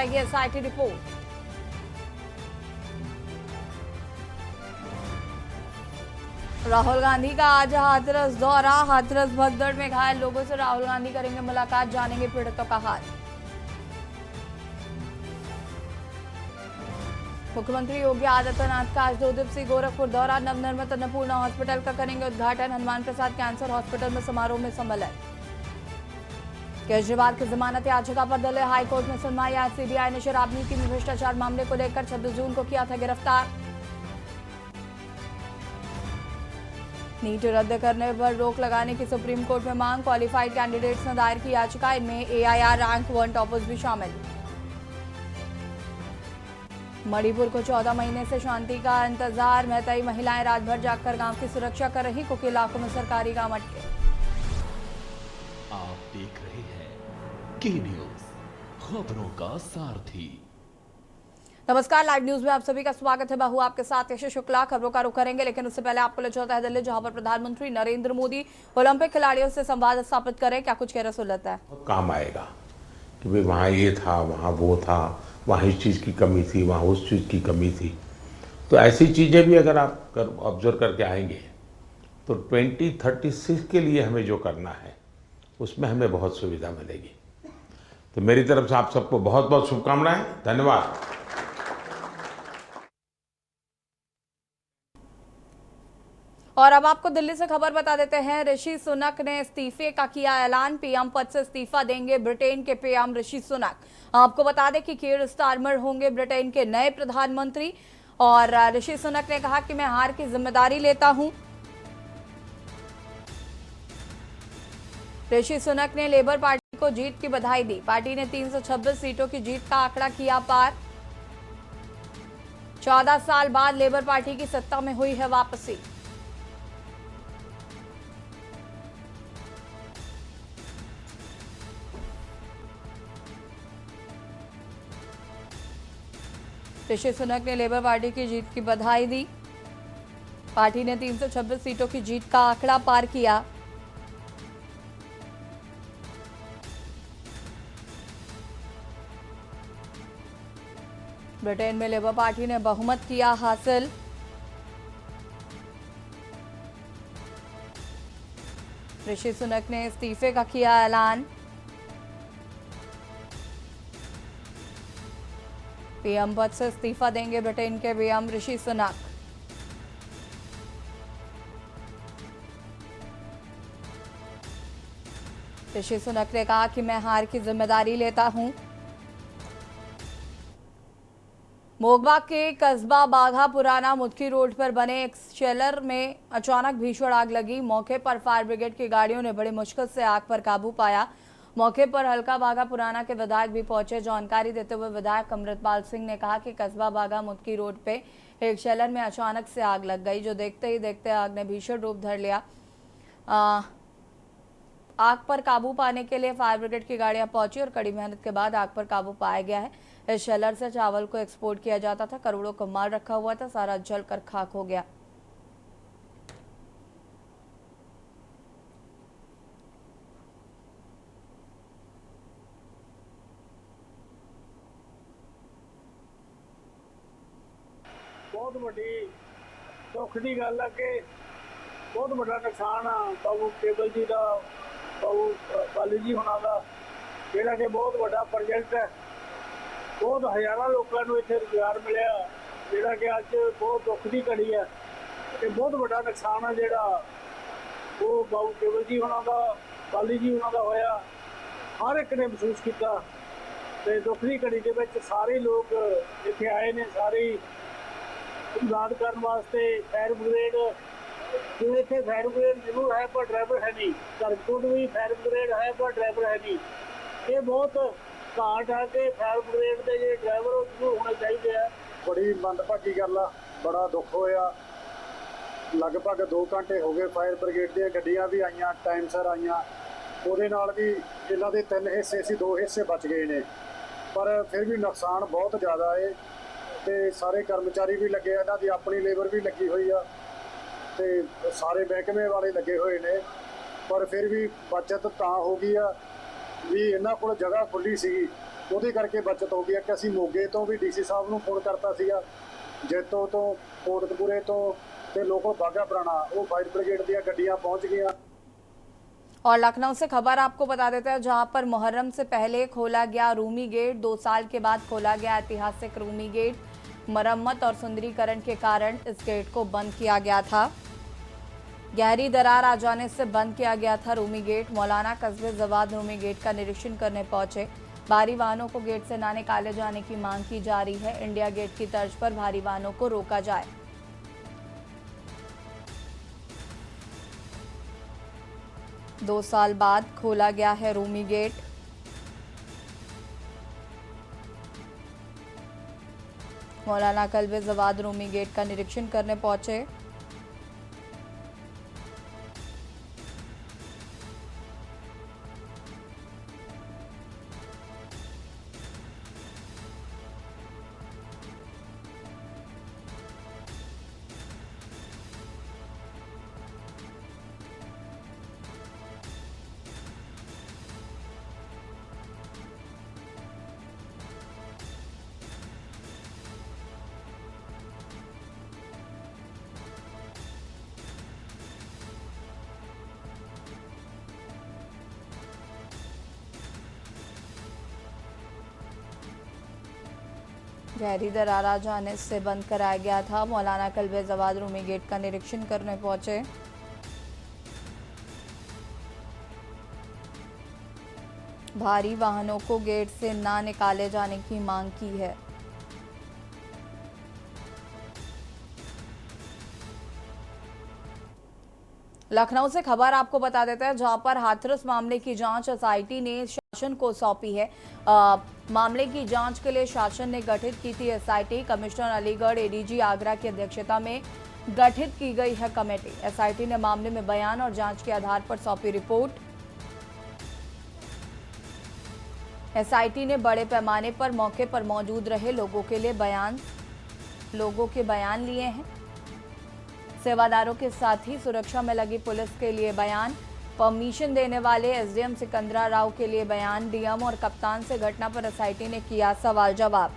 SIT report. Rahul Gandhi का आज हाथरस दौरा। हाथरस भगदड़ में घायल लोगों से राहुल गांधी करेंगे मुलाकात, जानेंगे पीड़ितों का हाल। मुख्यमंत्री योगी आदित्यनाथ का आज 2 दिवसीय गोरखपुर दौरा। नवनिर्मित अन्नपूर्णा हॉस्पिटल का करेंगे उद्घाटन। हनुमान प्रसाद कैंसर हॉस्पिटल में समारोह में सम्मेलन। केजरीवाल की जमानत याचिका पर दिल्ली हाईकोर्ट में सुनवाई। आज सीबीआई ने शराब नीति में भ्रष्टाचार मामले को लेकर 26 जून को किया था गिरफ्तार। नीट रद्द करने पर रोक लगाने की सुप्रीम कोर्ट में मांग। क्वालिफाइड कैंडिडेट्स ने दायर की याचिका, इनमें एआईआर रैंक 1 टॉपर्स भी शामिल। मणिपुर को 14 महीने से शांति का इंतजार। मैतेई महिलाएं रात भर जागकर गांव की सुरक्षा कर रही। कुछ इलाकों में सरकारी काम अटके। आप देख रहे हैं के न्यूज, खबरों का सारथी। नमस्कार, लाइव न्यूज में आप सभी का स्वागत है। बाहू आपके साथ यश शुक्ला। खबरों का रुख करेंगे, लेकिन उससे पहले आपको ले चलता है दिल्ली, जहां पर प्रधानमंत्री नरेंद्र मोदी ओलंपिक खिलाड़ियों से संवाद स्थापित करें। क्या कुछ कह रहे सुन लेता है। काम आएगा कि भाई वहाँ ये था, वहाँ वो था, वहाँ इस चीज़ की कमी थी, वहाँ उस चीज़ की कमी थी। तो ऐसी चीज़ें भी अगर आप ऑब्जर्व करके आएंगे तो 2036 के लिए हमें जो करना है उसमें हमें बहुत सुविधा मिलेगी। तो मेरी तरफ से आप सबको बहुत बहुत शुभकामनाएं। धन्यवाद। और अब आपको दिल्ली से खबर बता देते हैं। ऋषि सुनक ने इस्तीफे का किया ऐलान। पीएम पद से इस्तीफा देंगे ब्रिटेन के पीएम ऋषि सुनक। आपको बता दें कि कीर स्टारमर होंगे ब्रिटेन के नए प्रधानमंत्री। और ऋषि सुनक ने कहा कि मैं हार की जिम्मेदारी लेता हूं। ऋषि सुनक ने लेबर पार्टी को जीत की बधाई दी। पार्टी ने 326 सीटों की जीत का आंकड़ा किया पार। 14 साल बाद लेबर पार्टी की सत्ता में हुई है वापसी। ऋषि सुनक ने लेबर पार्टी की जीत की बधाई दी। पार्टी ने 326 सीटों की जीत का आंकड़ा पार किया। ब्रिटेन में लेबर पार्टी ने बहुमत किया हासिल। ऋषि सुनक ने इस्तीफे का किया ऐलान। पीएम पद से इस्तीफा देंगे ब्रिटेन के पीएम ऋषि सुनक। ऋषि सुनक ने कहा कि मैं हार की जिम्मेदारी लेता हूं। मोगवा के कस्बा बाघा पुराना मुदकी रोड पर बने एक शेलर में अचानक भीषण आग लगी। मौके पर फायर ब्रिगेड की गाड़ियों ने बड़ी मुश्किल से आग पर काबू पाया। मौके पर हल्का बाघा पुराना के विधायक भी पहुंचे। जानकारी देते हुए विधायक अमृतपाल सिंह ने कहा कि कस्बा बाघा मुदकी रोड पे एक शेलर में अचानक से आग लग गई, जो देखते ही देखते आग ने भीषण रूप धर लिया। आग पर काबू पाने के लिए फायर ब्रिगेड की गाड़ियां पहुंची और कड़ी मेहनत के बाद आग पर काबू पाया गया है। इस शेलर से चावल को एक्सपोर्ट किया जाता था। करोड़ों का माल रखा हुआ था, सारा जलकर खाक हो गया। बहुत बड़ी दुख की गल है कि बहुत बड़ा नुकसान आ बाबू केबल जी का, बाबू बाली जी होना का, जोड़ा कि बहुत बड़ा प्रोजेक्ट है। बहुत हज़ारों लोगों को इतने रोजगार मिले, जोड़ा कि अज बहुत दुख की घड़ी है कि बहुत बड़ा नुकसान है जोड़ा वो बाबू केबल जी होना का, बाली जी होना का होया। हर एक ने महसूस किया। तो दुख की घड़ी के सारे लोग इतने आए ने, सारे इमदाद करने वास्ते। फायर ब्रिगेड जो इतने फायर ब्रिगेड जरूर है पर ड्राइवर है नहीं। करकोट भी फायर ब्रिगेड है पर ड्राइवर है नहीं। ये बहुत घाट है कि फायर ब्रिगेड के जो ड्राइवर वो जरूर होने चाहिए। बड़ी मंदभागी गल आ, बड़ा दुख होया। लगभग 2 घंटे हो गए फायर ब्रिगेड दी गड्डियां भी आईयां, टाइम सिर आईयां। ਉਹਦੇ ਨਾਲ भी इन्हों के 3 हिस्से सी, 2 हिस्से बच गए ने, पर फिर भी नुकसान बहुत ज़्यादा है। तो सारे कर्मचारी भी लगे, इन्हों की अपनी लेबर भी लगी हुई आ, तो सारे महकमे वाले लगे हुए ने। पर फिर भी बचत तो हो गई आ भी इन्हों को जगह खुली सी ਉਹਦੇ ਕਰਕੇ ਬਚਤ ਹੋ ਗਈ ਹੈ ਕਿ ਅਸੀਂ ਮੋਗੇ ਤੋਂ ਵੀ ਡੀਸੀ ਸਾਹਿਬ ਨੂੰ ਫੋਨ ਕਰਤਾ ਸੀਗਾ, ਜੈਤੋ ਤੋਂ, ਕੋਟਕਪੂਰੇ ਤੋਂ ਤੇ ਲੋਕਲ ਬਾਘਾ ਪੁਰਾਣਾ, ਉਹ ਫਾਇਰ ਬ੍ਰਿਗੇਡ ਦੀਆਂ ਗੱਡੀਆਂ ਪਹੁੰਚ ਗਈਆਂ। और लखनऊ से खबर आपको बता देते हैं, जहां पर मुहर्रम से पहले खोला गया रूमी गेट, 2 साल के बाद खोला गया ऐतिहासिक रूमी गेट। मरम्मत और सुंदरीकरण के कारण इस गेट को बंद किया गया था। गहरी दरार आ जाने से बंद किया गया था रूमी गेट। मौलाना कस्बे जवाद रूमी गेट का निरीक्षण करने पहुंचे। भारी वाहनों को गेट से ना निकाले जाने की मांग की जा रही है। इंडिया गेट की तर्ज पर भारी वाहनों को रोका जाए। 2 साल बाद खोला गया है रूमी गेट। मौलाना कल्बे जवाद रूमी गेट का निरीक्षण करने पहुंचे। गहरी दरार आ जाने से बंद कराया गया था। मौलाना कल्बे जवाद रूमी गेट का निरीक्षण करने पहुंचे। भारी वाहनों को गेट से ना निकाले जाने की मांग की है। लखनऊ से खबर आपको बता देते हैं, जहां पर हाथरस मामले की जांच एसआईटी ने शासन को सौंपी है। मामले की जांच के लिए शासन ने गठित की थी SIT. Commissioner Aligarh, ADG Agra की अध्यक्षता में गठित की गई है कमेटी। एसआईटी ने मामले में बयान और जांच के आधार पर सौंपी रिपोर्ट। एसआईटी ने बड़े पैमाने पर मौके पर मौजूद रहे लोगों के बयान लिए हैं। सेवादारों के साथ ही सुरक्षा में लगी पुलिस के लिए बयान, परमिशन देने वाले एसडीएम सिकंदरा राव के लिए बयान, डीएम और कप्तान से घटना पर एसआईटी ने किया सवाल जवाब।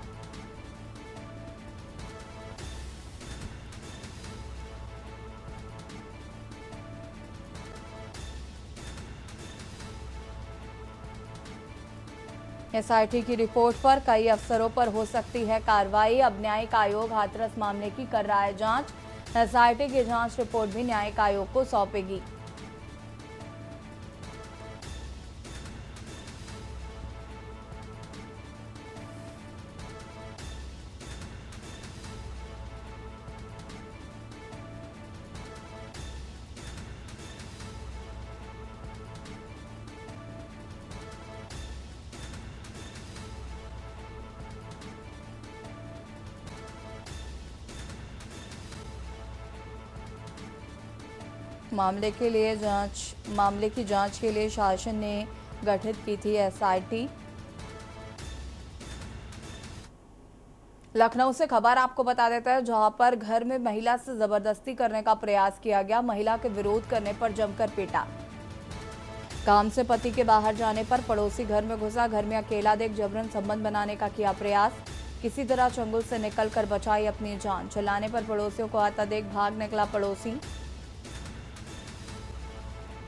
एसआईटी की रिपोर्ट पर कई अफसरों पर हो सकती है कार्रवाई। अब न्यायिक आयोग हाथरस मामले की कर रहा है जांच। एसआईटी की जांच रिपोर्ट भी न्यायिक आयोग को सौंपेगी। मामले की जांच के लिए शासन ने गठित की थी एसआईटी। लखनऊ से खबर आपको बता देता है, जहां पर घर में महिला से जबरदस्ती करने का प्रयास किया गया। महिला के विरोध करने पर जमकर पीटा। काम से पति के बाहर जाने पर पड़ोसी घर में घुसा। घर में अकेला देख जबरन संबंध बनाने का किया प्रयास। किसी तरह चंगुल से निकलकर बचाई अपनी जान। चिल्लाने पर पड़ोसियों को आता देख भाग निकला पड़ोसी।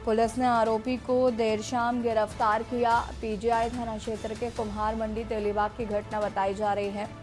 पुलिस ने आरोपी को देर शाम गिरफ्तार किया। पीजीआई थाना क्षेत्र के कुम्हार मंडी तेलीबाग की घटना बताई जा रही है।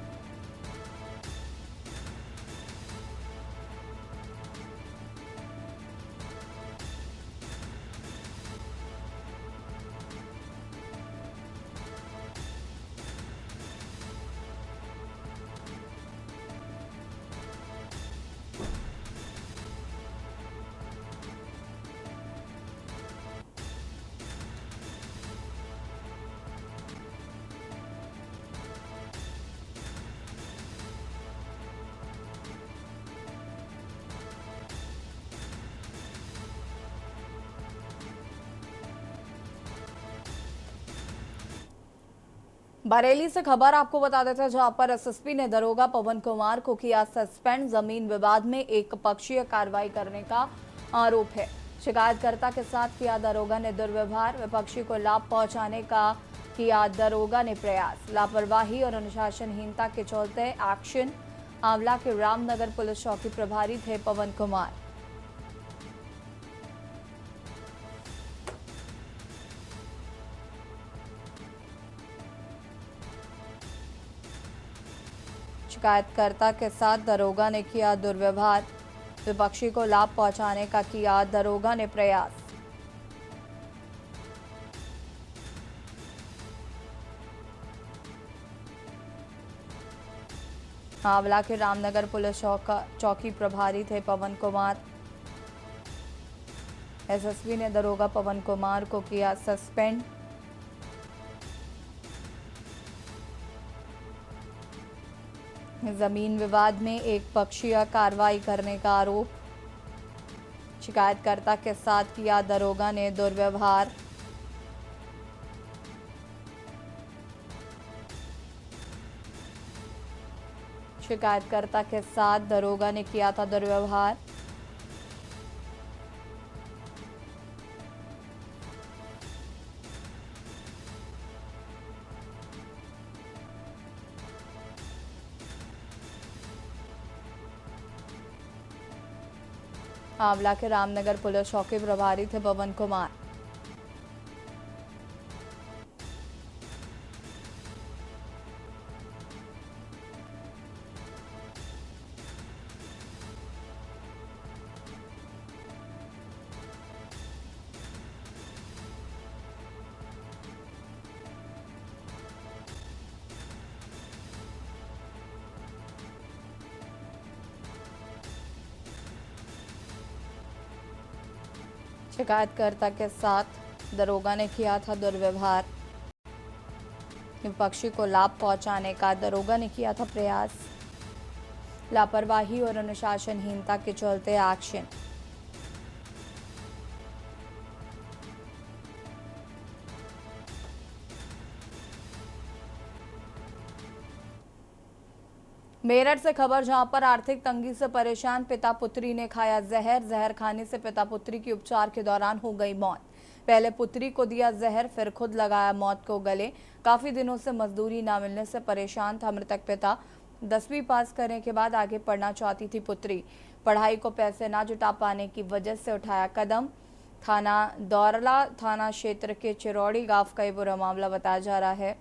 बरेली से खबर आपको बता देते हैं, जहां पर एसएसपी ने दरोगा पवन कुमार को किया सस्पेंड। जमीन विवाद में एक पक्षीय कार्रवाई करने का आरोप है। शिकायतकर्ता के साथ किया दरोगा ने दुर्व्यवहार। विपक्षी को लाभ पहुंचाने का किया दरोगा ने प्रयास। लापरवाही और अनुशासनहीनता के चलते एक्शन। आंवला के रामनगर पुलिस चौकी प्रभारी थे पवन कुमार। शिकायतकर्ता के साथ दरोगा ने किया दुर्व्यवहार। विपक्षी को लाभ पहुंचाने का किया दरोगा ने प्रयास। आंवला के रामनगर पुलिस चौकी प्रभारी थे पवन कुमार। एसएसपी ने दरोगा पवन कुमार को किया सस्पेंड। जमीन विवाद में एक पक्षीय कार्रवाई करने का आरोप। शिकायतकर्ता के साथ किया दरोगा ने दुर्व्यवहार। शिकायतकर्ता के साथ दरोगा ने किया था दुर्व्यवहार। आंवला के रामनगर पुलिस चौकी प्रभारी थे पवन कुमार। शिकायतकर्ता के साथ दरोगा ने किया था दुर्व्यवहार। विपक्षी को लाभ पहुंचाने का दरोगा ने किया था प्रयास। लापरवाही और अनुशासनहीनता के चलते एक्शन। मेरठ से खबर, जहां पर आर्थिक तंगी से परेशान पिता पुत्री ने खाया जहर। जहर खाने से पिता पुत्री की उपचार के दौरान हो गई मौत। पहले पुत्री को दिया जहर, फिर खुद लगाया मौत को गले। काफी दिनों से मजदूरी न मिलने से परेशान था मृतक पिता। 10वीं पास करने के बाद आगे पढ़ना चाहती थी पुत्री। पढ़ाई को पैसे न जुटा पाने की वजह से उठाया कदम। थाना दौरला थाना क्षेत्र के चिरौड़ी गांव का ये बुरा मामला बताया जा रहा है।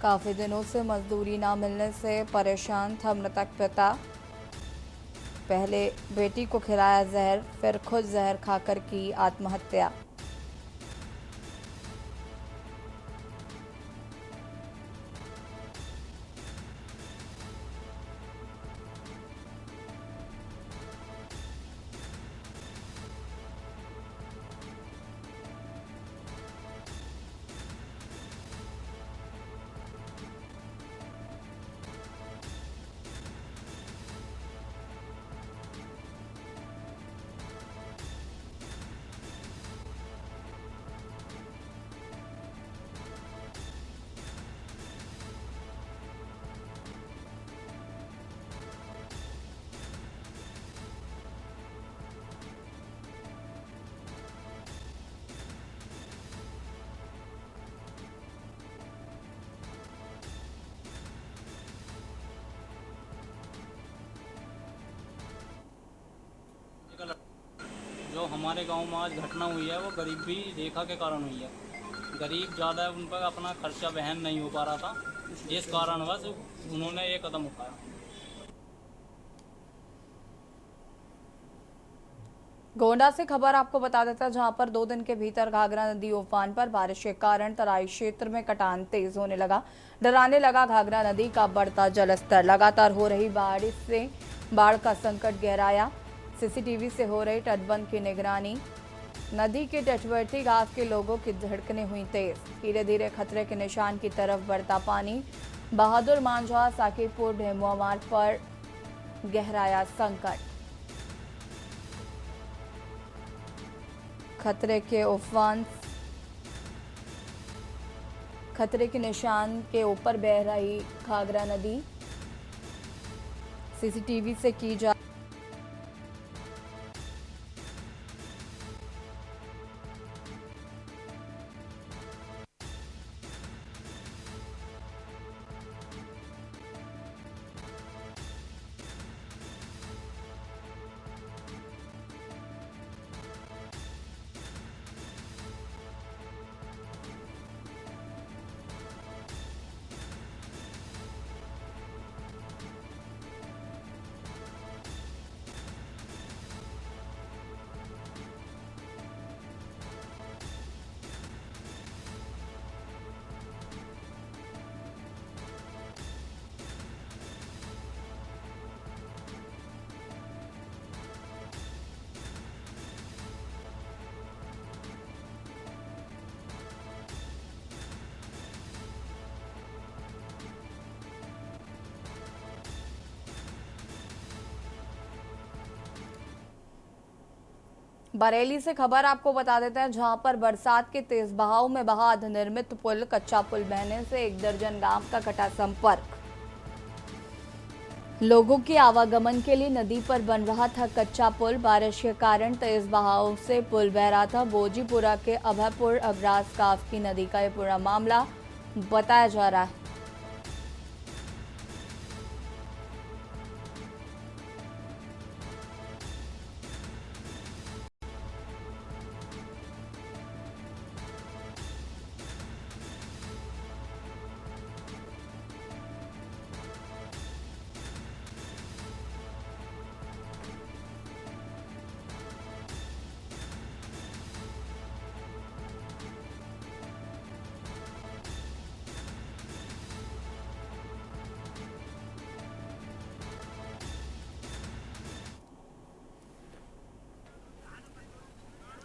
काफी दिनों से मजदूरी न मिलने से परेशान था मृतक पिता। पहले बेटी को खिलाया जहर, फिर खुद जहर खाकर की आत्महत्या। जो हमारे गांव में आज घटना हुई है वो गरीबी रेखा के कारण हुई है। गरीब ज़्यादा है, उन पर अपना खर्चा वहन नहीं हो पा रहा था, जिस कारणवश उन्होंने ये कदम उठाया। गोंडा से खबर आपको बता देता है, जहां पर 2 दिन के भीतर घाघरा नदी उफान पर। बारिश के कारण तराई क्षेत्र में कटान तेज होने लगा। डराने लगा घाघरा नदी का बढ़ता जलस्तर। लगातार हो रही बारिश से बाढ़ का संकट गहराया। सीसीटीवी से हो रही तटबंध की निगरानी। नदी के तटवर्ती गांव के लोगों की धड़कनें हुई तेज। धीरे धीरे खतरे के निशान की तरफ बढ़ता पानी। बहादुर मांझा साकिबपुर ढेमुआ मार्ग पर गहराया संकट। खतरे के निशान के ऊपर बह रही घाघरा नदी। सीसीटीवी से की जा बरेली से खबर आपको बता देते हैं, जहां पर बरसात के तेज बहाव में बहा निर्मित पुल कच्चा पुल बहने से 1 दर्जन गांव का कटा संपर्क। लोगों के आवागमन के लिए नदी पर बन रहा था कच्चा पुल। बारिश के कारण तेज बहाव से पुल बह रहा था। बोजीपुरा के अभयपुर अब्रास काफ की नदी का यह पूरा मामला बताया जा रहा है।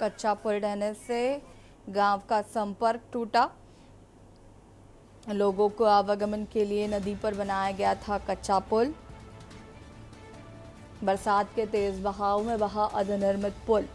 कच्चा पुल ढहने से गांव का संपर्क टूटा। लोगों को आवागमन के लिए नदी पर बनाया गया था कच्चा पुल। बरसात के तेज बहाव में बहा अधनिर्मित पुल।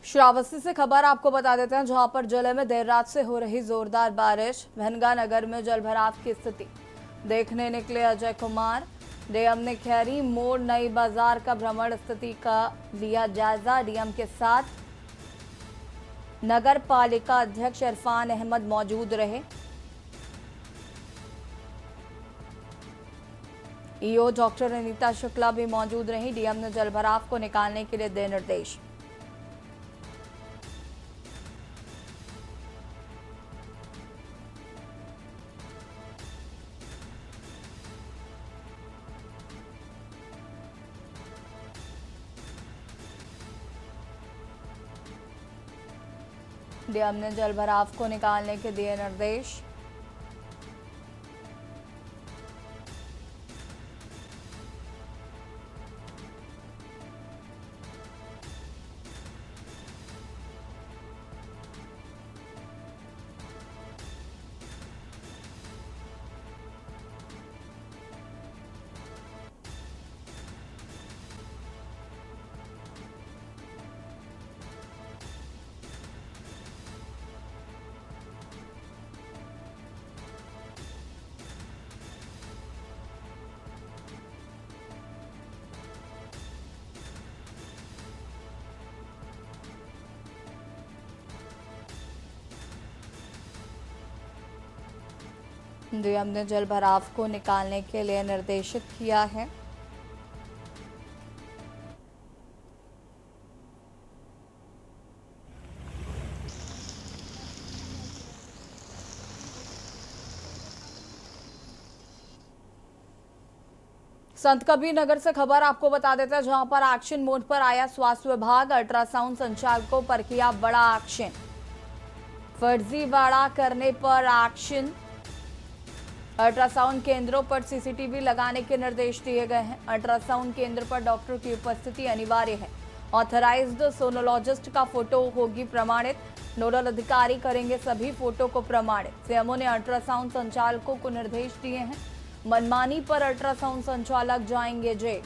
श्रावस्ती से खबर आपको बता देते हैं, जहां पर जिले में देर रात से हो रही जोरदार बारिश। भनगा नगर में जलभराव की स्थिति देखने निकले अजय कुमार। डीएम ने खैरी मोड़ नई बाजार का भ्रमण, स्थिति का लिया जायजा। डीएम के साथ नगर पालिका अध्यक्ष इरफान अहमद मौजूद रहे। ईओ डॉक्टर अनीता शुक्ला भी मौजूद रही। डीएम ने जलभराव को निकालने के लिए दिए निर्देश। डीएम ने जलभराव को निकालने के दिए निर्देश। डीएम ने जल भराव को निकालने के लिए निर्देशित किया है। संत कबीर नगर से खबर आपको बता देते हैं, जहां पर एक्शन मोड पर आया स्वास्थ्य विभाग। अल्ट्रासाउंड संचालकों पर किया बड़ा एक्शन, फर्जीवाड़ा करने पर एक्शन। अल्ट्रासाउंड केंद्रों पर सीसीटीवी लगाने के निर्देश दिए गए हैं। अल्ट्रासाउंड केंद्र पर डॉक्टर की उपस्थिति अनिवार्य है। ऑथराइज्ड सोनोलॉजिस्ट का फोटो होगी प्रमाणित। नोडल अधिकारी करेंगे सभी फोटो को प्रमाणित। सीएमओ ने अल्ट्रासाउंड संचालकों को निर्देश दिए हैं। मनमानी पर अल्ट्रासाउंड संचालक जाएंगे जेल।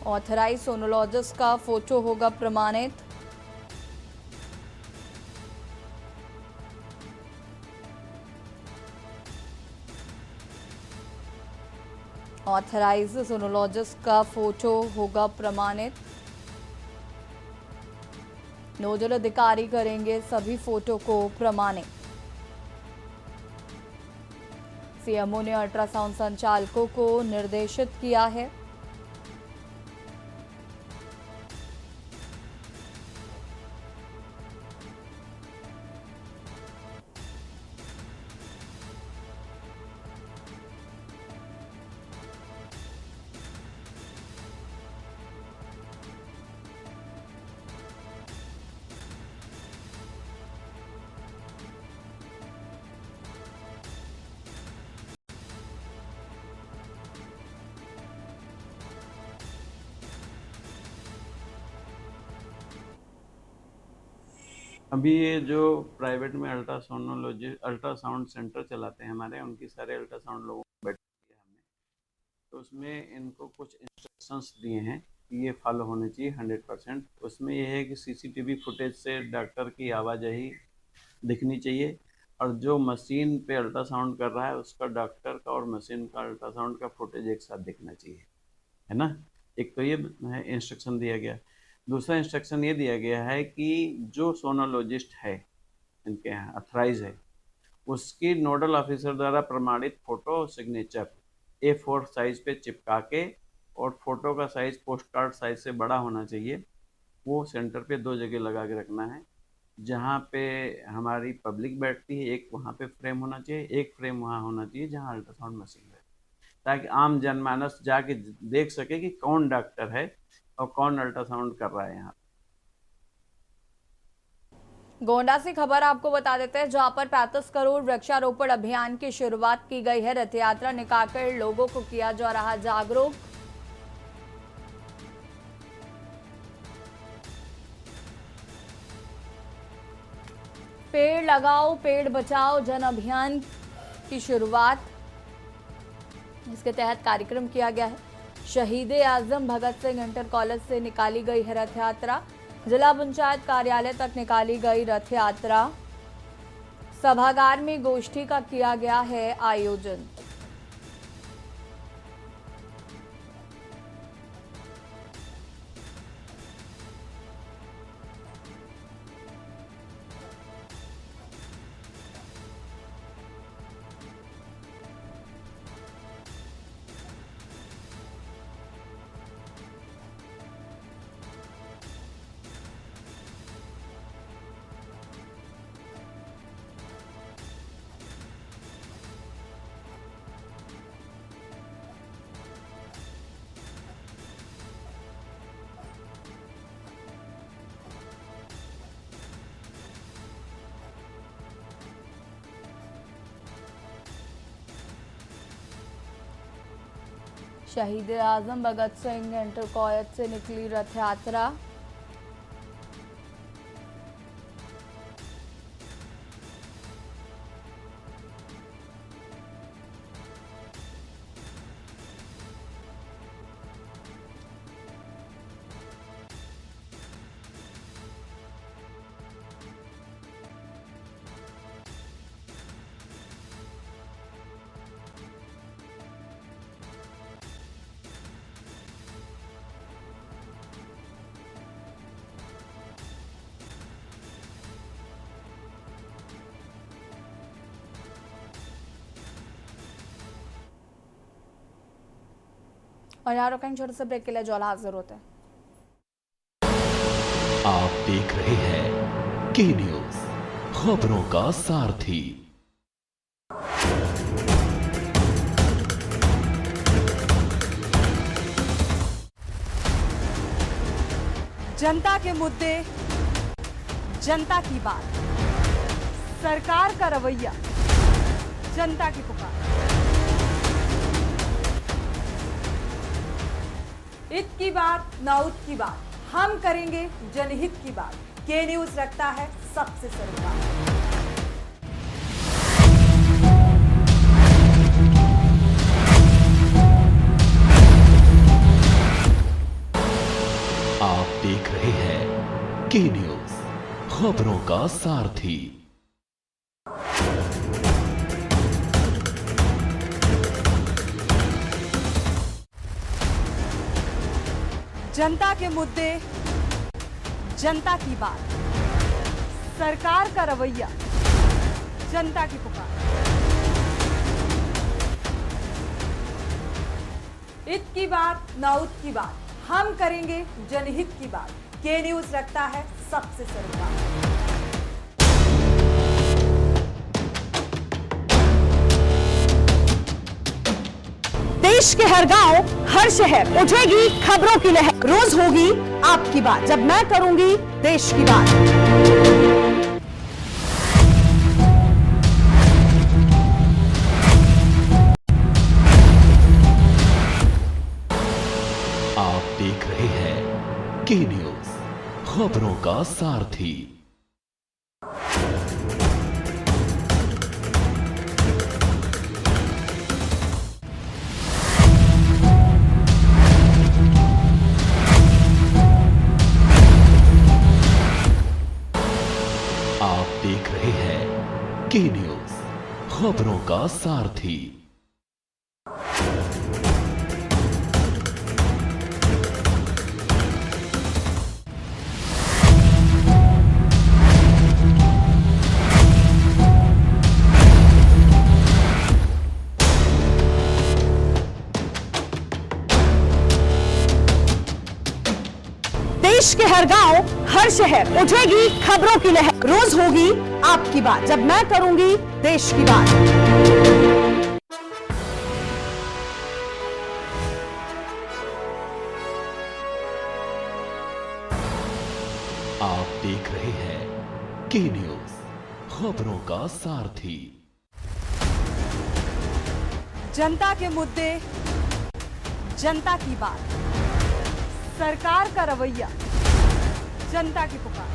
ऑथराइज सोनोलॉजिस्ट का फोटो होगा प्रमाणित। ऑथराइज सोनोलॉजिस्ट का फोटो होगा प्रमाणित। नोडल अधिकारी करेंगे सभी फोटो को प्रमाणित। सीएमओ ने अल्ट्रासाउंड संचालकों को निर्देशित किया है। अभी ये जो प्राइवेट में अल्ट्रासाउंड सेंटर चलाते हैं हमारे, उनकी सारे अल्ट्रासाउंड लोगों को बैठ किया हमने, तो उसमें इनको कुछ इंस्ट्रक्शंस दिए हैं कि ये फॉलो होने चाहिए 100%। उसमें ये है कि सीसीटीवी फुटेज से डॉक्टर की आवाजाही दिखनी चाहिए, और जो मशीन पे अल्ट्रासाउंड कर रहा है उसका डॉक्टर का और मशीन का अल्ट्रासाउंड का फुटेज एक साथ दिखना चाहिए, है ना। एक तो ये इंस्ट्रक्शन दिया गया। दूसरा इंस्ट्रक्शन ये दिया गया है कि जो सोनोलॉजिस्ट है इनके यहाँ अथराइज है, उसकी नोडल ऑफिसर द्वारा प्रमाणित फोटो और सिग्नेचर A4 साइज पे चिपका के, और फोटो का साइज पोस्ट कार्ड साइज से बड़ा होना चाहिए। वो सेंटर पे 2 जगह लगा के रखना है, जहाँ पे हमारी पब्लिक बैठती है एक वहाँ पे फ्रेम होना चाहिए, एक फ्रेम वहाँ होना चाहिए जहाँ अल्ट्रासाउंड मशीन है, ताकि आम जनमानस जाके देख सके कि कौन डॉक्टर है और कौन अल्ट्रासाउंड कर रहा है यहाँ। गोंडा से खबर आपको बता देते हैं, जहां पर 35 करोड़ वृक्षारोपण अभियान की शुरुआत की गई है। रथ यात्रा निकालकर लोगों को किया जा रहा जागरूक। पेड़ लगाओ पेड़ बचाओ जन अभियान की शुरुआत इसके तहत कार्यक्रम किया गया है। शहीद आजम भगत सिंह इंटर कॉलेज से निकाली गई है रथ यात्रा। जिला पंचायत कार्यालय तक निकाली गई रथ यात्रा। सभागार में गोष्ठी का किया गया है आयोजन। शहीद आजम भगत सिंह इंटर कॉलेज से निकली रथ यात्रा। और यहाँ रुकेंगे छोटे से ब्रेक के लिए, ज्वाला हाजिर होते हैं। आप देख रहे हैं के न्यूज, खबरों का सारथी। जनता के मुद्दे, जनता की बात, सरकार का रवैया, जनता की पुकार। इत की बात ना उत की बात, हम करेंगे जनहित की बात। के न्यूज रखता है सबसे सरोकार। आप देख रहे हैं के न्यूज, खबरों का सारथी। जनता के मुद्दे, जनता की बात, सरकार का रवैया, जनता की पुकार। इत की बात ना उत की बात, हम करेंगे जनहित की बात। के न्यूज रखता है सबसे सरोकार। देश के हर गांव, हर शहर उठेगी खबरों की लहर। रोज होगी आपकी बात, जब मैं करूंगी देश की बात। आप देख रहे हैं के न्यूज, खबरों का सारथी। आप देख रहे हैं के न्यूज, खबरों का सारथी। देश के हर गांव, हर शहर उठेगी खबरों की लहर। रोज होगी आपकी बात, जब मैं करूंगी देश की बात। आप देख रहे हैं के न्यूज, खबरों का सारथी। जनता के मुद्दे, जनता की बात, सरकार का रवैया, जनता की पुकार।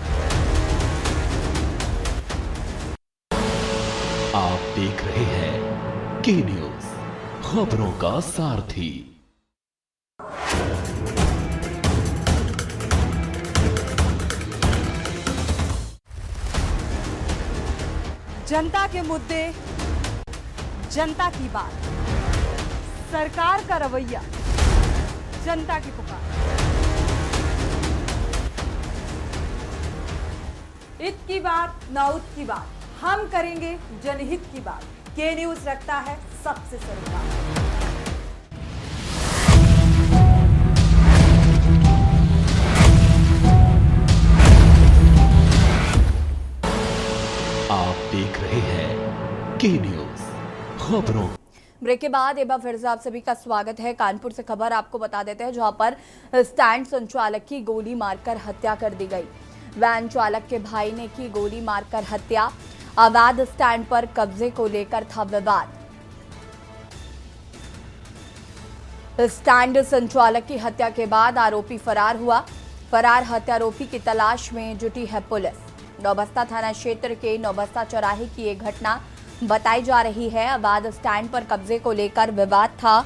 आप देख रहे हैं के न्यूज, खबरों का सारथी। जनता के मुद्दे, जनता की बात, सरकार का रवैया, जनता की पुकार। इत की बात ना उत की बात, हम करेंगे जनहित की बात। के न्यूज रखता है सबसे सरोकार। आप देख रहे हैं के न्यूज, खबरों। ब्रेक के बाद एक बार फिर से आप सभी का स्वागत है। कानपुर से खबर आपको बता देते हैं, जहां पर स्टैंड संचालक की गोली मारकर हत्या कर दी गई। वैन चालक के भाई ने की गोली मारकर हत्या। अवैध स्टैंड पर कब्जे को लेकर था विवाद। स्टैंड संचालक की हत्या के बाद आरोपी फरार हुआ। फरार हत्यारोपी की तलाश में जुटी है पुलिस। नौबस्ता थाना क्षेत्र के नौबस्ता चौराहे की ये घटना बताई जा रही है। अवैध स्टैंड पर कब्जे को लेकर विवाद था।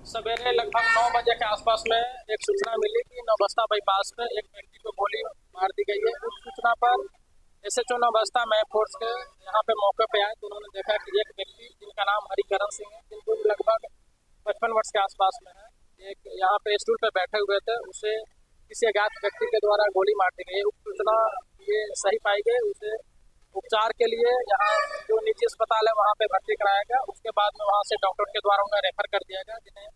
सवेरे लगभग 9 बजे के आसपास में एक सूचना मिली कि नौबस्ता बाईपास में एक व्यक्ति को गोली मार दी गई है। उस सूचना पर SHO नौबस्ता मैं फोर्स के यहाँ पे मौके पे आए तो उन्होंने देखा कि एक व्यक्ति जिनका नाम हरिकरण सिंह है, जिनको लगभग 55 वर्ष के आसपास में है, एक यहाँ पे स्टूल पे बैठे हुए थे, उसे किसी अज्ञात व्यक्ति के द्वारा गोली मार दी गई। उक्त सूचना ये सही पाई गई, उसे उपचार के लिए यहाँ जो निजी अस्पताल है वहाँ पे भर्ती कराया गया। उसके बाद में वहाँ से डॉक्टर के द्वारा उन्हें रेफर कर दिया गया, जिन्हें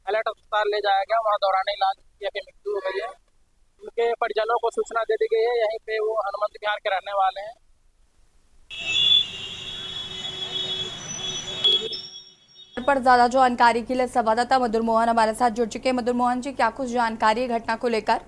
अलर्ट अस्पताल ले जाया गया। वहाँ दौरान इलाज किया कि मृत्यु हो गई है। उनके परिजनों को सूचना दे दी गई है। यहीं पे वो हनुमंत विहार के रहने वाले हैं। पर ज्यादा जानकारी के लिए संवाददाता मधुर मोहन हमारे साथ जुड़ चुके हैं। मधुर मोहन जी, क्या कुछ जानकारी है घटना को लेकर?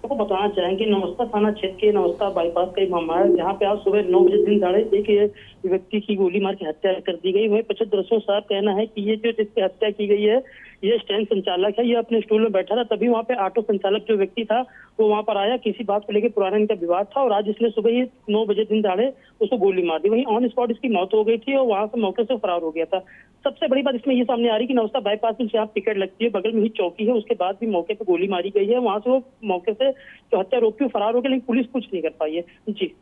आपको बताना चाहेंगे नौबस्ता थाना क्षेत्र के नौबस्ता बाईपास का एक मामला है, जहाँ पे आज सुबह 9 बजे दिन दहाड़े एक व्यक्ति की गोली मार के हत्या कर दी गई। वही प्रत्यक्षदर्शियों का कहना है कि ये जो जिसकी हत्या की गई है ये स्टैंड संचालक है। ये अपने स्टूल में बैठा था, तभी वहाँ पे ऑटो संचालक जो व्यक्ति था वो वहाँ पर आया। किसी बात को लेकर पुराना इनका विवाद था और आज इसने सुबह ही 9 बजे दिन दहाड़े उसको गोली मार दी। वहीं ऑन स्पॉट इसकी मौत हो गई थी और वहाँ से मौके से फरार हो गया था। सबसे बड़ी बात इसमें ये सामने आ रही कि नौबस्ता बाईपास में जहाँ टिकट लगती है बगल में ही चौकी है, उसके बाद भी मौके पर गोली मारी गई है। वहाँ से वो मौके से जो हत्या रोकी फरार हो गया, लेकिन पुलिस कुछ नहीं कर पाई है। जी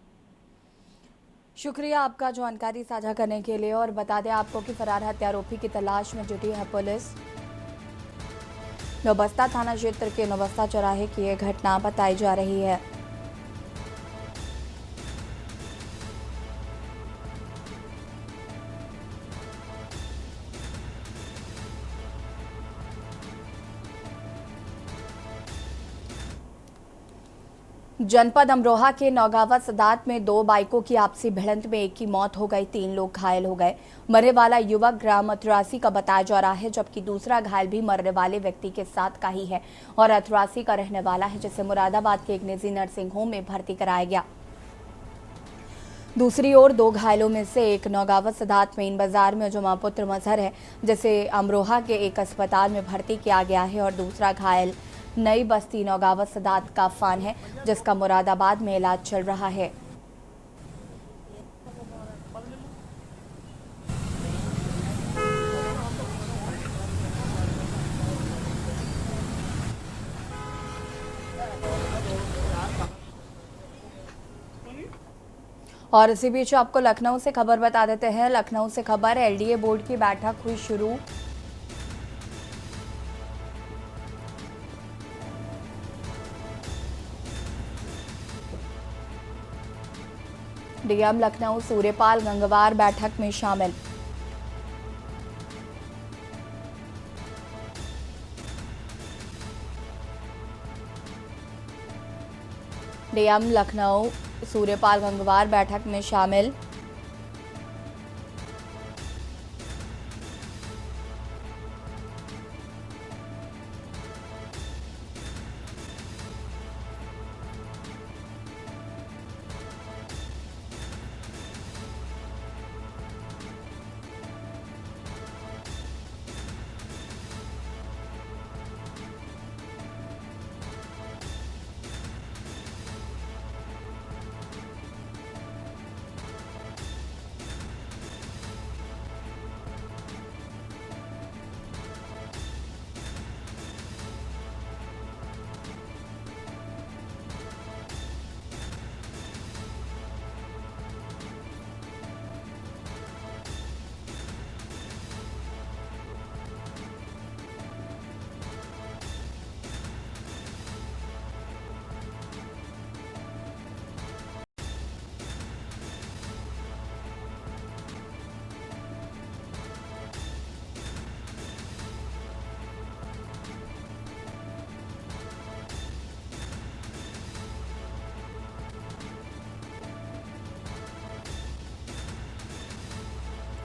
शुक्रिया आपका जानकारी साझा करने के लिए। और बता दें आपको कि फरार हत्यारोपी की तलाश में जुटी है पुलिस। नौबस्ता थाना क्षेत्र के नौबस्ता चौराहे की यह घटना बताई जा रही है। जनपद अमरोहा के नौगावा सदात में 2 बाइकों की आपसी भिड़ंत में एक की मौत हो गई, 3 लोग घायल हो गए। मरने वाला युवक ग्राम अथरासी का बताया जा रहा है, जबकि दूसरा घायल भी मरने वाले व्यक्ति के साथ का ही है और अथरासी का रहने वाला है, जिसे मुरादाबाद के एक निजी नर्सिंग होम में भर्ती कराया गया। दूसरी ओर 2 घायलों में से एक नौगावा सदात मेन बाजार में जुमापुत्र मजहर है, जिसे अमरोहा के एक अस्पताल में भर्ती किया गया है, और दूसरा घायल नई बस्ती नौगावा सदात का फान है, जिसका मुरादाबाद में इलाज चल रहा है। और इसी बीच आपको लखनऊ से खबर बता देते हैं। लखनऊ से खबर, एलडीए बोर्ड की बैठक हुई शुरू। डीएम लखनऊ सूर्यपाल गंगवार बैठक में शामिल। डीएम लखनऊ सूर्यपाल गंगवार बैठक में शामिल।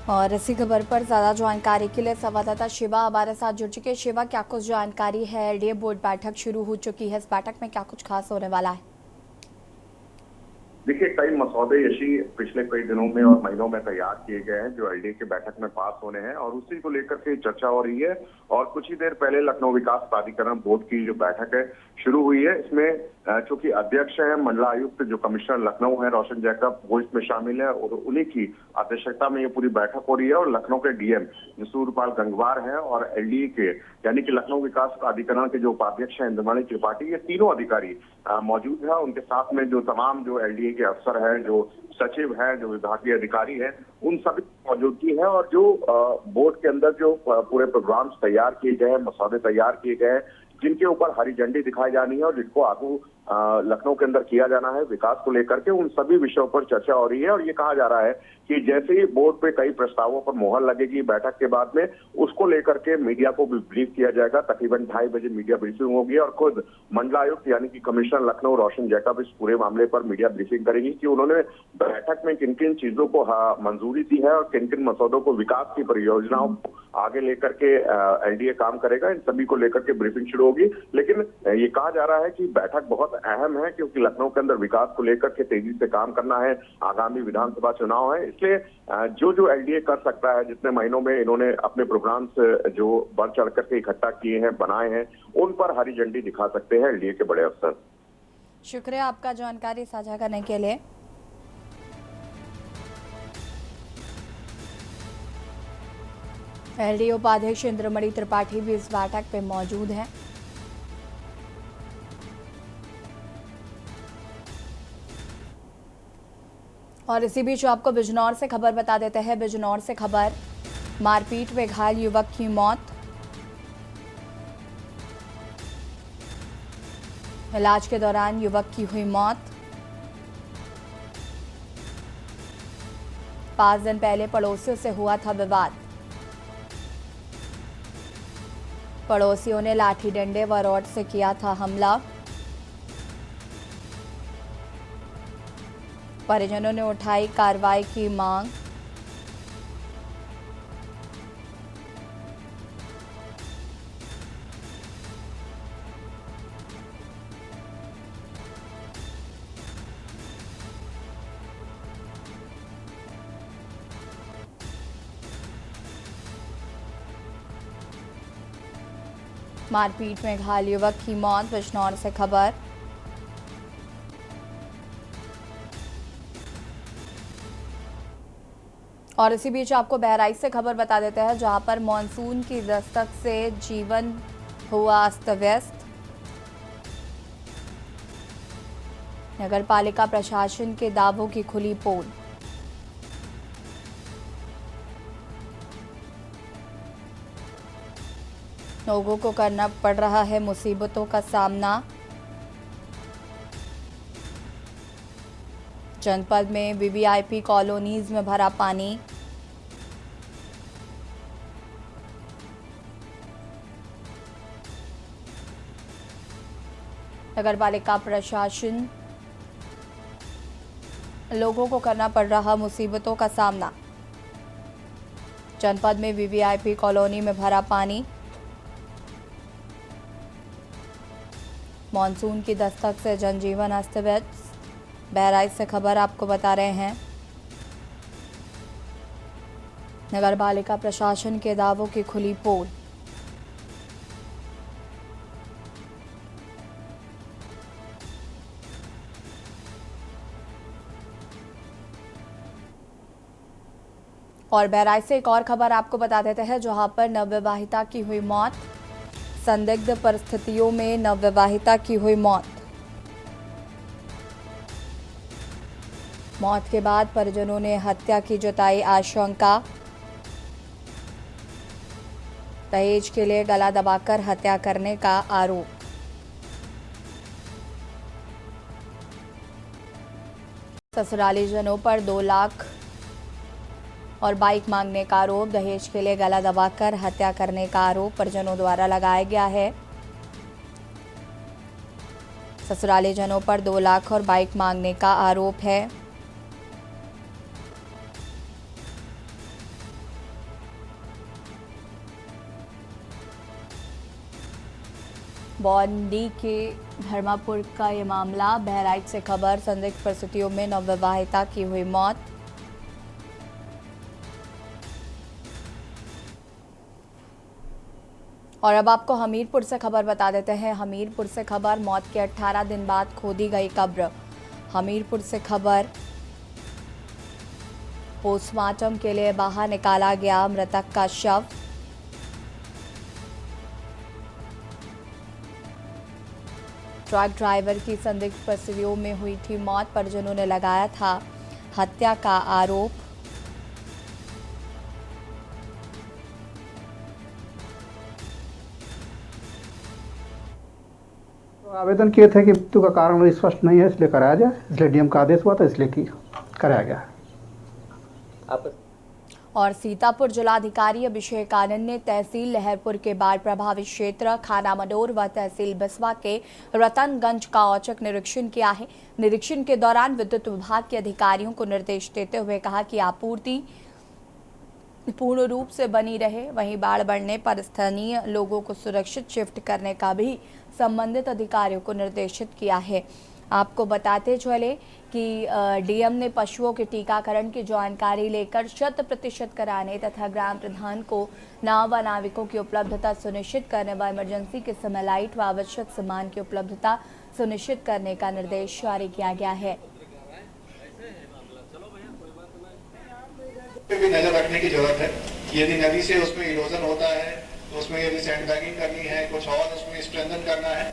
और इसी खबर पर ज्यादा जानकारी के लिए संवाददाता शिवा हमारे साथ जुड़ चुके हैं। शिवा, क्या कुछ जानकारी है? एलडीए बोर्ड बैठक शुरू हो चुकी है, इस बैठक में क्या कुछ खास होने वाला है? देखिए, कई मसौदे यशी पिछले कई दिनों में और महीनों में तैयार किए गए हैं जो एलडीए की बैठक में पास होने हैं और उसी को लेकर के चर्चा हो रही है। और कुछ ही देर पहले लखनऊ विकास प्राधिकरण बोर्ड की जो बैठक है शुरू हुई है। इसमें चूंकि अध्यक्ष हैं मंडलायुक्त जो कमिश्नर लखनऊ है रोशन जैकब, वो इसमें शामिल है और उन्हीं की अध्यक्षता में ये पूरी बैठक हो रही है। और लखनऊ के डीएम जो सूर्यपाल गंगवार हैं और एलडीए के यानी कि लखनऊ विकास प्राधिकरण के जो उपाध्यक्ष हैं इंद्रमणि त्रिपाठी, ये तीनों अधिकारी मौजूद है। उनके साथ में जो तमाम जो एलडीए के अफसर हैं, जो सचिव हैं, जो विभागीय अधिकारी हैं, उन सभी मौजूदगी है। और जो बोर्ड के अंदर जो पूरे प्रोग्राम्स तैयार किए गए हैं, मसौदे तैयार किए गए हैं, जिनके ऊपर हरी झंडी दिखाई जानी है और जिनको आगू लखनऊ के अंदर किया जाना है विकास को लेकर के, उन सभी विषयों पर चर्चा हो रही है। और ये कहा जा रहा है कि जैसे ही बोर्ड पे कई प्रस्तावों पर मोहर लगेगी बैठक के बाद में, उसको लेकर के मीडिया को भी ब्रीफ किया जाएगा। तकरीबन 2:30 बजे मीडिया ब्रीफिंग होगी और खुद मंडलायुक्त यानी कि कमिश्नर लखनऊ रोशन जैकब इस पूरे मामले पर मीडिया ब्रीफिंग करेगी कि उन्होंने बैठक में किन किन चीजों को मंजूरी दी है और किन किन मसौदों को विकास की परियोजनाओं को आगे लेकर के एलडीए काम करेगा। इन सभी को लेकर के ब्रीफिंग शुरू होगी। लेकिन ये कहा जा रहा है कि बैठक बहुत अहम है क्योंकि लखनऊ के अंदर विकास को लेकर के तेजी से काम करना है। आगामी विधानसभा चुनाव है, इसलिए जो एलडीए कर सकता है, जितने महीनों में इन्होंने अपने प्रोग्राम्स जो बढ़ चढ़ करके इकट्ठा किए हैं, बनाए हैं, उन पर हरी झंडी दिखा सकते हैं एलडीए के बड़े अफसर। शुक्रिया आपका जानकारी साझा करने के लिए। एलडीए उपाध्यक्ष इंद्रमणि त्रिपाठी भी इस बैठक पे मौजूद हैं। और इसी बीच आपको बिजनौर से खबर बता देते हैं। बिजनौर से खबर, मारपीट में घायल युवक की मौत। इलाज के दौरान युवक की हुई मौत। 5 दिन पहले पड़ोसियों से हुआ था विवाद। पड़ोसियों ने लाठी डंडे व रॉड से किया था हमला। परिजनों ने उठाई कार्रवाई की मांग। मारपीट में घायल युवक की मौत। बिजनौर से खबर। और इसी बीच आपको बहराइच से खबर बता देते हैं, जहां पर मॉनसून की दस्तक से जीवन हुआ अस्त व्यस्त। नगर पालिका प्रशासन के दावों की खुली पोल। लोगों को करना पड़ रहा है मुसीबतों का सामना। जनपद में वीवीआईपी कॉलोनीज में भरा पानी। नगर पालिका प्रशासन लोगों को करना पड़ रहा मुसीबतों का सामना। जनपद में वीवीआईपी कॉलोनी में भरा पानी। मॉनसून की दस्तक से जनजीवन अस्त व्यस्त। बहराइच से खबर आपको बता रहे हैं। नगर पालिका प्रशासन के दावों की खुली पोल। और बहराइच से एक और खबर आपको बता देते हैं, जहां पर नवविवाहिता की हुई मौत। संदिग्ध परिस्थितियों में नवविवाहिता की हुई मौत। मौत के बाद परिजनों ने हत्या की जताई आशंका। दहेज के लिए गला दबाकर हत्या करने का आरोप। ससुरालीजनों पर 2 लाख और बाइक मांगने का आरोप। दहेज के लिए गला दबाकर हत्या करने का आरोप परिजनों द्वारा लगाया गया है। ससुरालीजनों पर 2 लाख और बाइक मांगने का आरोप है। बॉन्डी के धर्मापुर का ये मामला। बहराइच से खबर, संदिग्ध परिस्थितियों में नवविवाहिता की हुई मौत। और अब आपको हमीरपुर से खबर बता देते हैं। हमीरपुर से खबर, मौत के 18 दिन बाद खोदी गई कब्र। हमीरपुर से खबर, पोस्टमार्टम के लिए बाहर निकाला गया मृतक का शव। ट्रक ड्राइवर की संदिग्ध परिस्थितियों में हुई थी मौत, परिजनों ने लगाया था हत्या का आरोप। आवेदन किए थे कि मृत्यु का कारण स्पष्ट नहीं है, इसलिए कराया जाए, इसलिए डीएम का आदेश हुआ था, इसलिए कराया गया। और सीतापुर जिलाधिकारी अभिषेक आनंद ने तहसील लहरपुर के बाढ़ प्रभावित क्षेत्र खाना मनोर व तहसील बिस्वा के रतनगंज का औचक निरीक्षण किया है। निरीक्षण के दौरान विद्युत विभाग के अधिकारियों को निर्देश देते हुए कहा कि आपूर्ति पूर्ण रूप से बनी रहे। वहीं बाढ़ बढ़ने पर स्थानीय लोगों को सुरक्षित शिफ्ट करने का भी संबंधित अधिकारियों को निर्देशित किया है। आपको बताते चले कि डीएम ने पशुओं के टीकाकरण की जानकारी लेकर 100% कराने तथा ग्राम प्रधान को नाव व नाविकों की उपलब्धता सुनिश्चित करने व इमरजेंसी के समय लाइट व आवश्यक सामान की उपलब्धता सुनिश्चित करने का निर्देश जारी किया गया है। भी नजर रखने की जरूरत है कि यदि नदी से उसमें इरोजन होता है तो उसमें यदि सैंड बैगिंग करनी है, कुछ और उसमें स्ट्रेंथन करना है।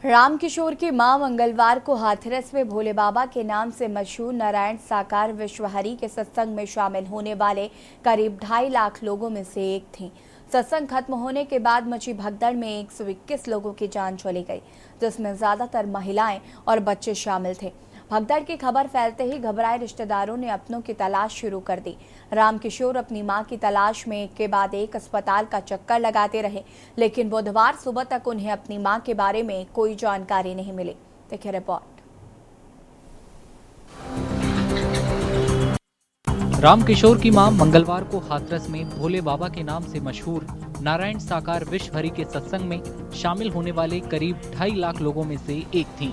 रामकिशोर की मां मंगलवार को हाथरस में भोले बाबा के नाम से मशहूर नारायण साकार विश्वहरि के सत्संग में शामिल होने वाले करीब 2.5 लाख लोगों में से एक थीं। सत्संग खत्म होने के बाद मची भगदड़ में 121 लोगों की जान चली गई, जिसमें ज्यादातर महिलाएं और बच्चे शामिल थे। भगदड़ की खबर फैलते ही घबराए रिश्तेदारों ने अपनों की तलाश शुरू कर दी। रामकिशोर अपनी मां की तलाश में एक के बाद एक अस्पताल का चक्कर लगाते रहे, लेकिन बुधवार सुबह तक उन्हें अपनी मां के बारे में कोई जानकारी नहीं मिली। देखिए रिपोर्ट। रामकिशोर की मां मंगलवार को हाथरस में भोले बाबा के नाम से मशहूर नारायण साकार विश्वहरि के सत्संग में शामिल होने वाले करीब 2.5 लाख लोगों में से एक थीं।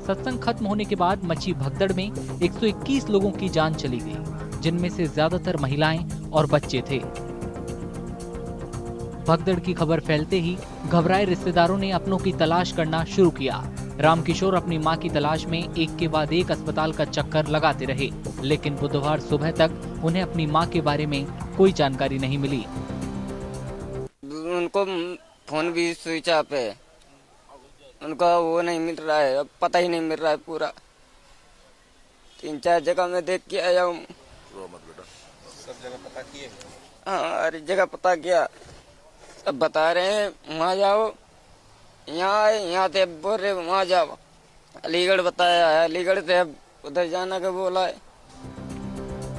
सत्संग खत्म होने के बाद मची भगदड़ में 121 लोगों की जान चली गई, जिनमें से ज्यादातर महिलाएं और बच्चे थे। भगदड़ की खबर फैलते ही घबराए रिश्तेदारों ने अपनों की तलाश करना शुरू किया। रामकिशोर अपनी मां की तलाश में एक के बाद एक अस्पताल का चक्कर लगाते रहे, लेकिन बुधवार सुबह तक उन्हें अपनी मां के बारे में कोई जानकारी नहीं मिली। उनको फोन भी स्विच ऑफ है, उनका वो नहीं मिल रहा है, अब पता ही नहीं मिल रहा है पूरा। 3-4 जगह मैं देख के आया हूँ। सब जगह पता किए? हाँ, हर जगह पता किया। अब बता रहे हैं वहाँ जाओ, यहाँ आए, यहाँ से बोल रहे वहाँ जाओ। अलीगढ़ बताया है, अलीगढ़ से अब उधर जाना का बोला है।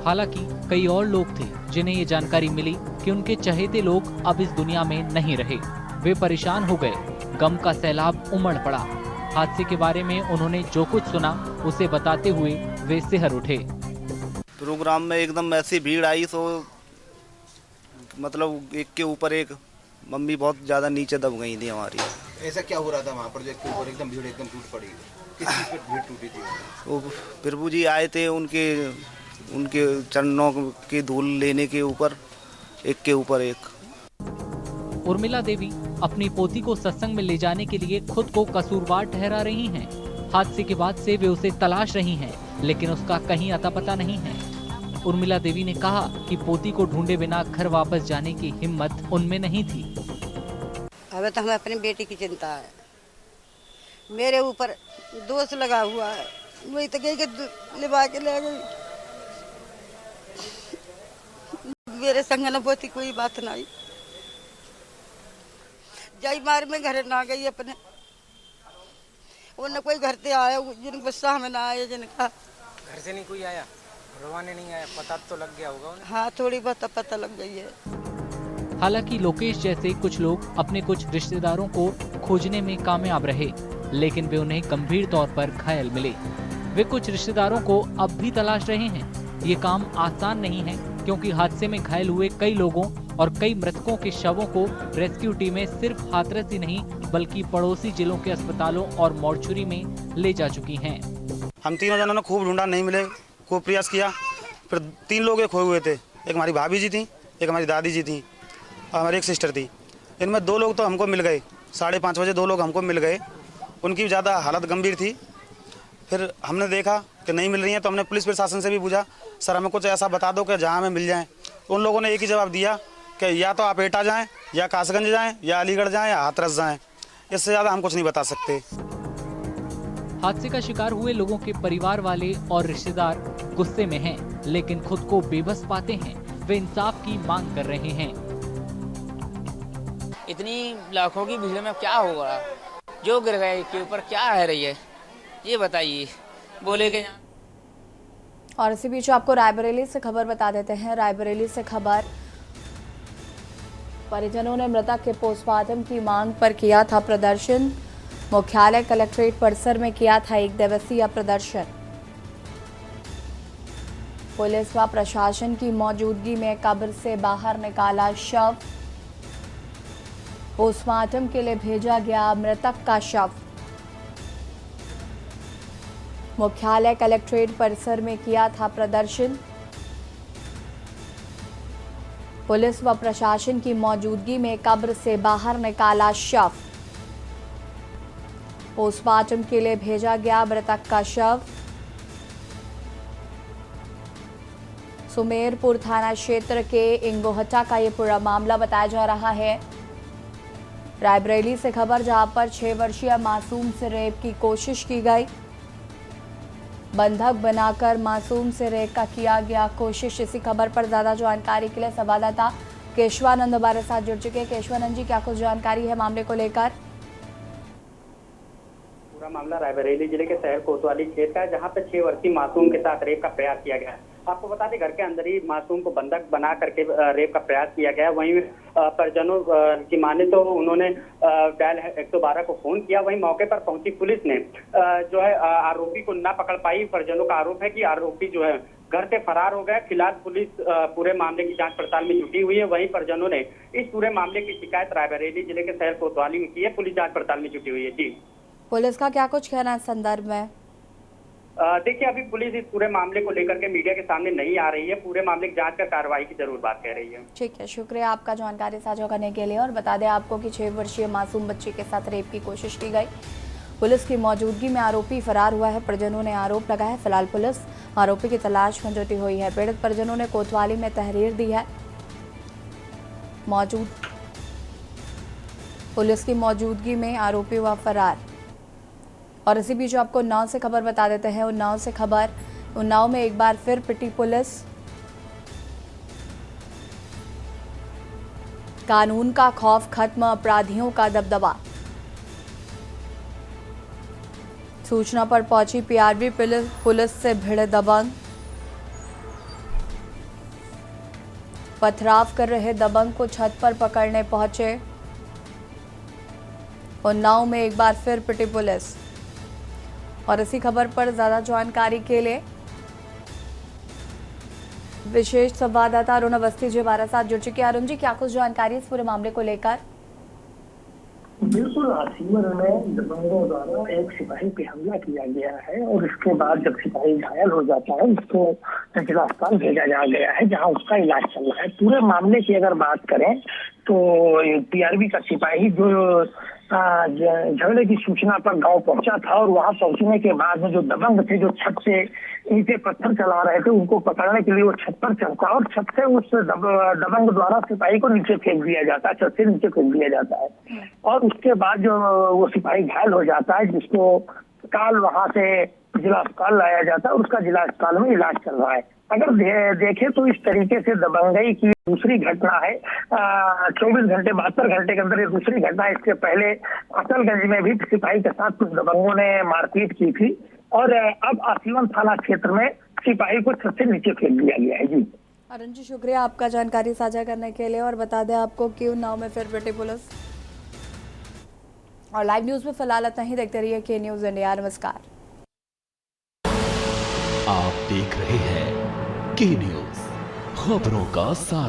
हालांकि कई और लोग थे जिन्हें ये जानकारी मिली कि उनके चहेते लोग अब इस दुनिया में नहीं रहे। वे परेशान हो गए, गम का सैलाब उमड़ पड़ा। हादसे के बारे में उन्होंने जो कुछ सुना उसे बताते हुए वे सिहर उठे। प्रोग्राम में एकदम ऐसी भीड़ आई तो मतलब एक के ऊपर एक, मम्मी बहुत ज्यादा नीचे दब गई थी हमारी। ऐसा क्या हो रहा था वहाँ पर जो इसके ऊपर एकदम भीड़ एकदम टूट पड़ी? किस चीज़ पर भीड़ टूटी थी? वो प्रभु जी आए थे, उनके चरणों की धूल लेने के ऊपर एक के ऊपर एक। उर्मिला देवी अपनी पोती को सत्संग में ले जाने के लिए खुद को कसूरवार ठहरा रही हैं। हादसे के बाद से वे उसे तलाश रही हैं, लेकिन उसका कहीं अता पता नहीं है। उर्मिला देवी ने कहा कि पोती को ढूंढे बिना घर वापस जाने की हिम्मत उनमें नहीं थी। हमें तो हमें अपनी बेटी की चिंता है, मेरे ऊपर दोष लगा हुआ है, वही तो गई के लिवा के ले गई। मेरे संग न पोती कोई बात नहीं, जाई मार में घर ना गई अपने। वो न कोई घर से आया जिन गुस्सा हमें ना आया, जिनका घर से नहीं कोई आया, भरवाने नहीं आया, पता तो लग गया होगा उन्हें। हाँ, थोड़ी बहुत पता लग गई है। हालांकि लोकेश जैसे कुछ लोग अपने कुछ रिश्तेदारों को खोजने में कामयाब रहे, लेकिन वे उन्हें गंभीर तौर पर घायल मिले। वे कुछ रिश्तेदारों को अब भी तलाश रहे हैं। ये काम आसान नहीं है, क्योंकि हादसे में घायल हुए कई लोगों और कई मृतकों के शवों को रेस्क्यू टीमें सिर्फ हाथरस ही नहीं बल्कि पड़ोसी जिलों के अस्पतालों और मॉर्चुरी में ले जा चुकी हैं। हम तीनों जनों ने खूब ढूंढा, नहीं मिले, खूब प्रयास किया। फिर 3 लोग खोए हुए थे, एक हमारी भाभी जी थी, एक हमारी दादी जी थी और हमारी एक सिस्टर थी। इनमें 2 लोग तो हमको मिल गए, 5:30 बजे 2 लोग हमको मिल गए। उनकी ज़्यादा हालत गंभीर थी। फिर हमने देखा कि नहीं मिल रही हैं तो हमने पुलिस प्रशासन से भी पूछा, सर हमें कुछ ऐसा बता दो कि जहाँ हमें मिल जाएँ। उन लोगों ने एक ही जवाब दिया कि या तो आप एटा जाएँ, या कासगंज जाएँ, या अलीगढ़ जाएँ, या हाथरस जाएँ। इससे ज़्यादा हम कुछ नहीं बता सकते। हादसे का शिकार हुए लोगों के परिवार वाले और रिश्तेदार गुस्से में हैं, लेकिन खुद को बेबस पाते हैं। वे इंसाफ की मांग कर रहे हैं। इतनी लाखों की भीड़ में क्या होगा? जो गिर गए के ऊपर क्या है रही है, ये बताइए। बोले कि और इसी बीच आपको रायबरेली से खबर बता देते हैं। रायबरेली से खबर, परिजनों ने मृतक के पोस्टमार्टम की मांग पर किया था प्रदर्शन। मुख्यालय कलेक्ट्रेट परिसर में किया था 1 दिवसीय प्रदर्शन। पुलिस व प्रशासन की मौजूदगी में कब्र से बाहर निकाला शव। पोस्टमार्टम के लिए भेजा गया मृतक का शव। मुख्यालय कलेक्ट्रेट परिसर में किया था प्रदर्शन। पुलिस व प्रशासन की मौजूदगी में कब्र से बाहर निकाला शव। पोस्टमार्टम के लिए भेजा गया मृतक का शव। सुमेरपुर थाना क्षेत्र के इंगोहटा का ये पूरा मामला बताया जा रहा है। रायबरेली से खबर, जहां पर 6 वर्षीय मासूम से रेप की कोशिश की गई। बंधक बनाकर मासूम से रेप का किया गया कोशिश। इसी खबर पर ज्यादा जानकारी के लिए संवाददाता केशवानंद हमारे साथ जुड़ चुके हैं। केशवानंद जी, क्या कुछ जानकारी है मामले को लेकर? पूरा मामला रायबरेली जिले के शहर कोतवाली क्षेत्र का है, जहां पर 6 वर्षीय मासूम के साथ रेप का प्रयास किया गया है। आपको बता दें, घर के अंदर ही मासूम को बंधक बना करके रेप का प्रयास किया गया। वहीं परिजनों की माने तो उन्होंने डायल 112 को फोन किया। वहीं मौके पर पहुंची पुलिस ने जो है आरोपी को ना पकड़ पाई। परिजनों का आरोप है कि आरोपी जो है घर से फरार हो गया। फिलहाल पुलिस पूरे मामले की जांच पड़ताल में जुटी हुई है। वहीं परिजनों ने इस पूरे मामले की शिकायत रायबरेली जिले के शहर कोतवाली में की है। पुलिस जांच पड़ताल में जुटी हुई है। जी, पुलिस का क्या कुछ कहना है इस संदर्भ में? देखिए, अभी पुलिस इस पूरे मामले को लेकर के मीडिया के सामने नहीं आ रही है। पूरे मामले की जांच कर कार्रवाई की जरूर बात कह रही है। ठीक है, शुक्रिया आपका जानकारी साझा करने के लिए। और बता दें आपको कि 6 वर्षीय मासूम बच्ची के साथ रेप की कोशिश की गई। पुलिस की मौजूदगी में आरोपी फरार हुआ है। परिजनों ने आरोप लगाया है। फिलहाल पुलिस आरोपी की तलाश में जुटी हुई है। पीड़ित परिजनों ने कोतवाली में तहरीर दी है। पुलिस की मौजूदगी में आरोपी हुआ फरार। और इसी बीच आपको उन्नाव से खबर बता देते हैं। उन्नाव से खबर, उन्नाव में एक बार फिर पिटी पुलिस। कानून का खौफ खत्म, अपराधियों का दबदबा। सूचना पर पहुंची पीआरबी पुलिस से भिड़े दबंग। पथराव कर रहे दबंग को छत पर पकड़ने पहुंचे। उन्नाव में एक बार फिर पिटी पुलिस। और इसी खबर पर ज्यादा जानकारी के लिए विशेष संवाददाता अरुण अवस्थी जी हमारे साथ जुड़ चुके हैं। अरुण जी, क्या कुछ जानकारी इस पूरे मामले को लेकर? बिल्कुल, आसिमर में दबंगों द्वारा एक सिपाही पे हमला किया गया है और इसके बाद जब सिपाही घायल हो जाता है उसको जिला अस्पताल भेजा जा गया है, जहां उसका इलाज चल रहा है। पूरे मामले की अगर बात करें तो पीआरबी का सिपाही जो झगड़े की सूचना पर गांव पहुंचा था और वहां पहुंचने के बाद में जो दबंग थे, जो छत से ईंटे पत्थर चला रहे थे, उनको पकड़ने के लिए वो छत पर चढ़ता और छत से उस दबंग द्वारा सिपाही को नीचे फेंक दिया जाता है, छत से नीचे फेंक दिया जाता है। और उसके बाद जो वो सिपाही घायल हो जाता है, जिसको तत्काल वहां से जिला अस्पताल लाया जाता है और उसका जिला अस्पताल में इलाज चल रहा है। अगर देखें तो इस तरीके से दबंगई की दूसरी घटना है। 24 घंटे 72 घंटे के अंदर ये दूसरी घटना है। इसके पहले अकलगंज में भी सिपाही के साथ कुछ दबंगों ने मारपीट की थी और अब आसीवन थाना क्षेत्र में सिपाही को छत से नीचे फेंक दिया गया है। जी अरुण जी, शुक्रिया आपका जानकारी साझा करने के लिए। और बता दें आपको कि उन्नाव में फिर पिटी पुलिस। और लाइव न्यूज में फिलहाल इतना ही। देखते रहिए के न्यूज इंडिया। नमस्कार। आप देख रहे हैं के न्यूज, खबरों का सार।